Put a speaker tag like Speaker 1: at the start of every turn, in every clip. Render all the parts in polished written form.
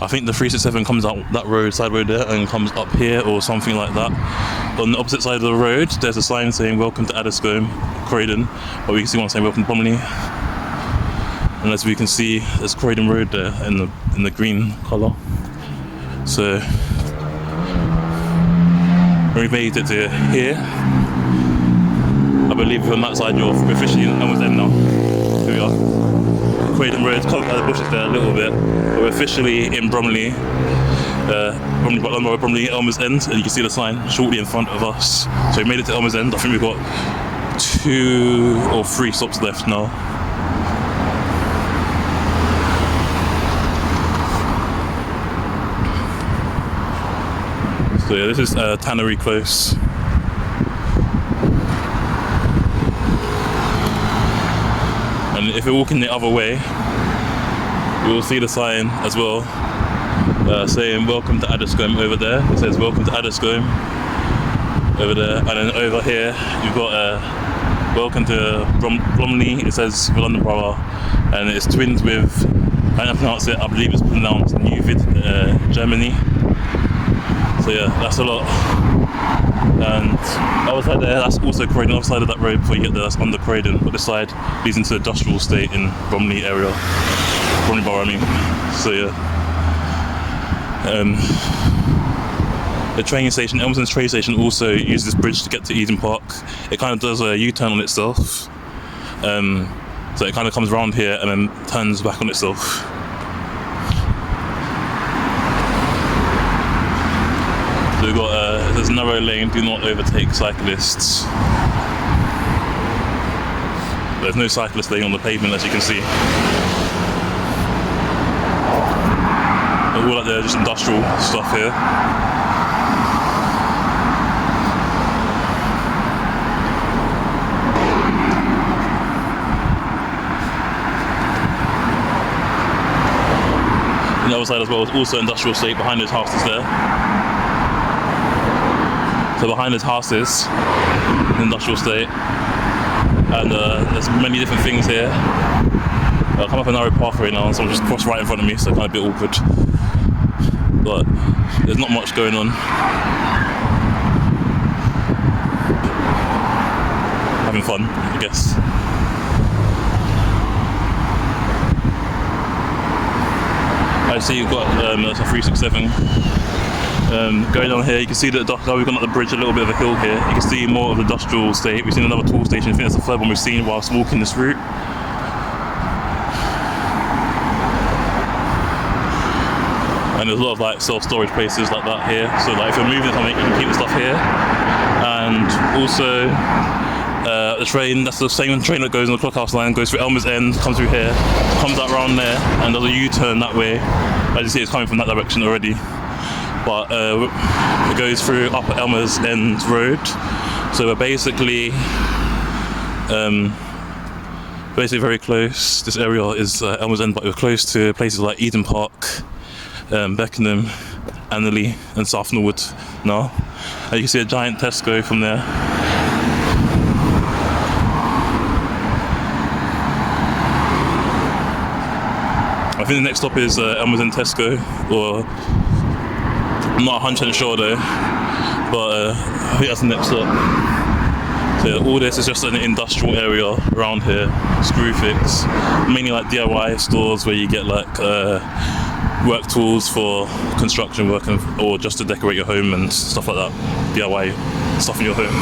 Speaker 1: I think the 367 comes out that road, side road there, and comes up here or something like that. On the opposite side of the road, there's a sign saying "Welcome to Addiscombe, Croydon," but we can see one saying "Welcome to Bromley." And as we can see, there's Croydon Road there in the green colour. So we've made it to here. I believe from that side you're officially in Elmers End now. Here we are. Croydon Road, covered by the bushes there a little bit. But we're officially in Bromley. Bromley Elmers End, and you can see the sign shortly in front of us. So we made it to Elmers End. I think we've got 2 or 3 stops left now. So yeah, this is Tannery Close. And if you're walking the other way, you will see the sign as well saying "Welcome to Addiscombe" over there. It says "Welcome to Addiscombe" over there, and then over here you've got "Welcome to Bromley." It says for London Borough, and it's twinned with, I don't pronounce it, I believe it's pronounced Neuwied, Germany. So yeah, that's a lot. And other side there, that's also Croydon. Other side of that road before you get there, that's under Croydon. But this side leads into the industrial estate in Bromley area, Bromley Borough, I mean. So yeah. The train station, Elmers End train station, also uses this bridge to get to Eden Park. It kind of does a U-turn on itself. So it kind of comes around here and then turns back on itself. So we've got there's a narrow lane, do not overtake cyclists. There's no cyclist lane on the pavement, as you can see. All like there, just industrial stuff here. On the other side as well is also industrial estate behind those houses there. So behind those houses, industrial estate, and there's many different things here. I'll come up a narrow pathway now, and someone just crossed right in front of me, so kind of a bit awkward. But there's not much going on. Having fun, I guess. I see you've got a 367. Going on here, you can see that we've gone up the bridge, a little bit of a hill here. You can see more of the industrial estate. We've seen another tool station. I think that's the third one we've seen whilst walking this route. And there's a lot of like self-storage places like that here. So like if you're moving something, you can keep the stuff here. And also the train, that's the same train that goes on the Clockhouse line, goes through Elmers End, comes through here, comes out round there, and does a U-turn that way. As you see, it's coming from that direction already. But it goes through Upper Elmers End Road. So we're basically very close. This area is Elmers End, but we're close to places like Eden Park, Beckenham, Annerley and South Norwood now. And you can see a giant Tesco from there. I think the next stop is Elmers End Tesco, or I'm not 100% sure though, but I think that's the next stop. So yeah, all this is just an industrial area around here, Screwfix, mainly like DIY stores where you get like work tools for construction work or just to decorate your home and stuff like that, DIY stuff in your home.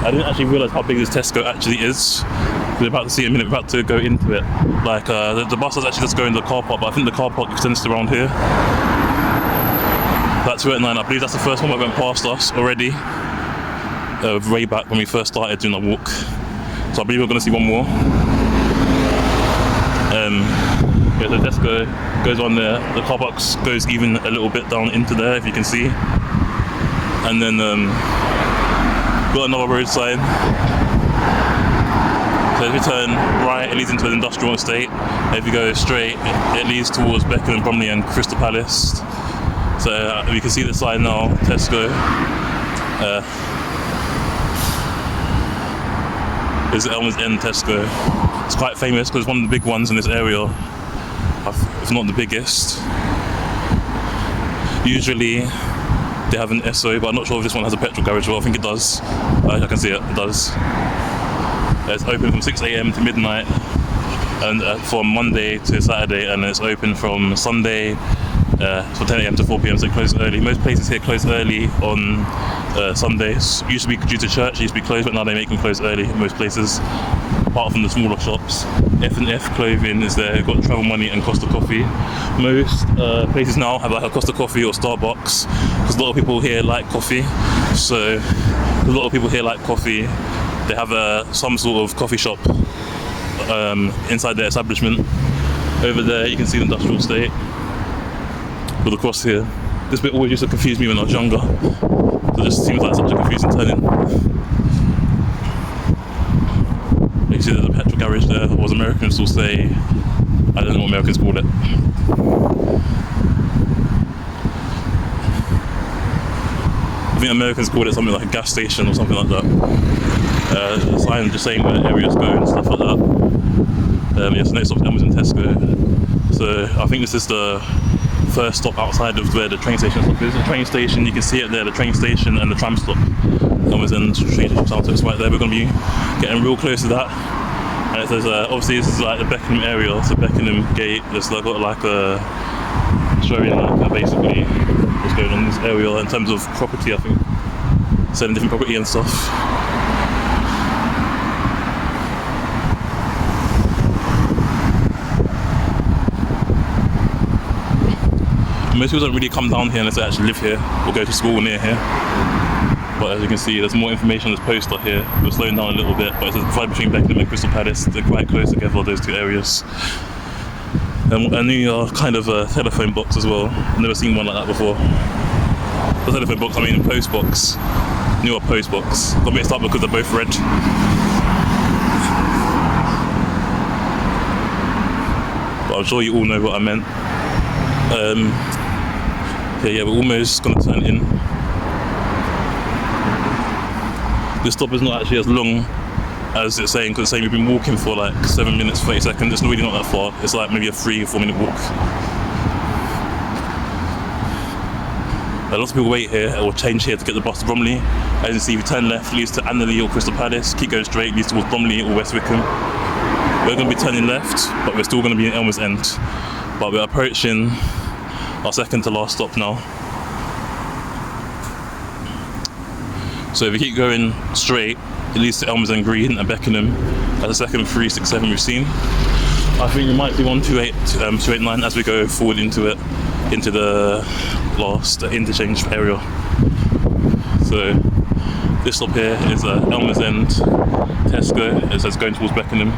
Speaker 1: I didn't actually realise how big this Tesco actually is. We're about to see it in a minute, we're about to go into it. Like the bus is actually just going to the car park, but I think the car park extends to around here. That 289, I believe that's the first one that went past us already. Way back when we first started doing our walk. So I believe we're going to see one more. Yeah, so Tesco goes on there. The car park goes even a little bit down into there, if you can see. And then got another road sign. So if you turn right, it leads into an industrial estate. If you go straight, it leads towards Beckenham, Bromley and Crystal Palace. So you can see the sign now, Tesco. Is Elmers End Tesco. It's quite famous because it's one of the big ones in this area, if not the biggest. Usually they have an Esso, but I'm not sure if this one has a petrol garage. Well, I think it does. I can see it does. It's open from 6 a.m. to midnight, and from Monday to Saturday, and it's open from Sunday from 10 a.m. to 4 p.m. so it closes early. Most places here close early on Sundays. Used to be due to church, used to be closed, but now they make them close early in most places, apart from the smaller shops. F&F Clothing is there, got Travel Money and Costa Coffee. Most places now have like a Costa Coffee or Starbucks, because a lot of people here like coffee. So a lot of people here like coffee. They have some sort of coffee shop inside their establishment. Over there you can see the industrial estate. But across here, this bit always used to confuse me when I was younger. It just seems like such a confusing turning. You see there's a petrol garage there, or as Americans will say, I don't know what Americans call it. I think Americans call it something like a gas station or something like that. The sign just saying where areas go and stuff like that. Yes, next stop is Elmer's and Tesco. So I think this is the first stop outside of where the train station stop is. The train station, you can see it there, the train station and the tram stop. Elmer's End train station, so it's right there. We're going to be getting real close to that. And it says, obviously this is like the Beckenham area, so Beckenham Gate. There's got like a showing like basically what's going on in this area in terms of property, I think. Selling different property and stuff. Most people don't really come down here unless they actually live here or go to school near here. But as you can see, there's more information on this poster here. We're slowing down a little bit, but it says divide between Beckenham and Crystal Palace. They're quite close together, those two areas. And a new kind of telephone box as well. I've never seen one like that before. The telephone box, I mean post box. Newer post box. Got mixed up because they're both red. But I'm sure you all know what I meant. Yeah, we're almost gonna turn in. This stop is not actually as long as it's saying, because it's saying we've been walking for like 7 minutes, 30 seconds. It's really not that far. It's like maybe a 3 or 4 minute walk. Lots of people wait here or change here to get the bus to Bromley. As you can see, if you turn left, leads to Anderley or Crystal Palace. Keep going straight, leads towards Bromley or West Wickham. We're going to be turning left, but we're still going to be in Elmer's End. But we're approaching our second to last stop now. So if we keep going straight, it leads to Elmer's End Green and Beckenham. That's the second 367 we've seen. I think we might do 128, 289 as we go forward into it, into the last interchange area. So this stop here is Elmer's End, Tesco. It says going towards Beckenham.